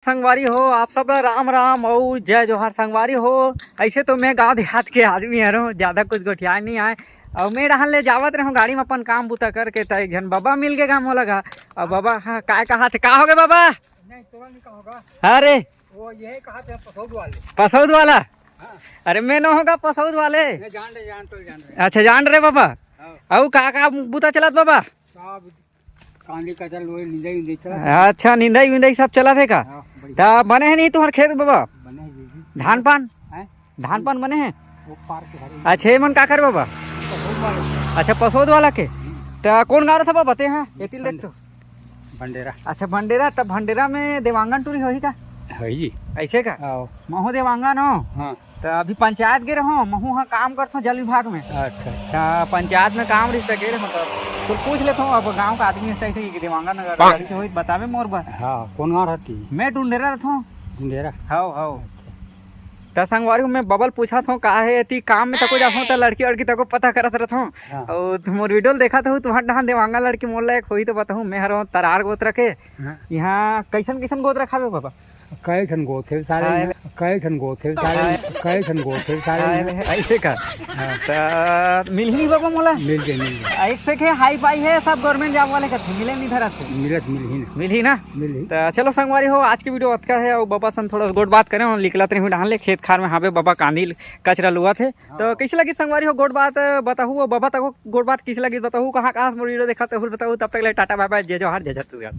संगवारी हो आप सब राम राम और जय जोहार संगवारी हो। ऐसे तो मैं गांव देहात के आदमी हूँ, ज़्यादा कुछ गोठिया नहीं आए और मैं रहन ले जावत रहूँ गाड़ी में अपन काम बुता करके तो एक जन बाबा मिल गए काम लगा। और बाबा हाँ काय कहा थे का हो गए बाबा? नहीं तो नहीं होगा। अरे वो यही कहा थे पसौद वाले। पसौद वाला? हाँ। अरे मैं न होगा पसौद वाले। मैं जान रहे। अच्छा जान रहे बाबा। हाँ। और का बुता चलत बाबा? सब कांदी का चल वो निंदाई चला। अच्छा निंदाई विंदाई सब चला थे का? हाँ, तो बने हैं नहीं तुम्हारे खेत बाबा? बने हैं जी। धान पान? हैं? धान पान बने हैं? वो पार के हरे। अच्छा ये मन का कर बाबा? पसौद वाले। अच्छा पसौद वाला के? तो कौन गाँव था बाबा? हैं एतिल देख तो भंडेरा। अच्छा भंडेरा। तब भंडेरा में देवांगन टूरी होही का? है जी। ऐसे का? आओ। महू देवांगन हो? हाँ। तो अभी पंचायत गे रहो, महू हाँ काम करता जल विभाग में। अच्छा। तो पंचायत में काम रिश्ता गे रहो तो पूछ लेता हूँ अब गाँव का आदमी से ऐसे कि देवांगन अगर लड़की होई बतावे मोर बा। हाँ कौन गाँव रहती? मैं ढूंढेरा रहता हूँ। भंडेरा। हाउ तो संगवारी मैं बबल पूछा था का है ती काम में तको जाता हूँ तो लड़की लड़की तको पता करत रहता हूँ। हाँ। और तुम वीडियो देखा था तुम्हारे डहान देवांगन लड़की मोर लायक होई तो बताऊँ मैं हर तरार गोत्र के। हाँ। यहाँ कैसन कैसन गोत्र खावे बाबा? कई ठन गोथे सारे। कई ठन गोथे सारे। कई ठन गोथे सारे। ऐसे का? तो मिल ही बाबा मोला? मिल गए। एक से के हाई फाई है सब गवर्नमेंट जॉब वाले करते मिले नहीं धरा से मिल ही ना। तो चलो संगवारी हो आज की वीडियो अच्छा है और बाबा सन थोड़ा गोट बात करें और निकलते रहे डाल ले खेत खार में हावे बाबा कांदी कचरा लुआ थे। तो कैसे लगी संगवारी हो गोट बात बताऊ बाबा तक गोट बात कैसे लगी बताऊ कहाँ वीडियो देखा तो बताऊ। तब तक टाटा बाय बाय जय जोहार जय जय।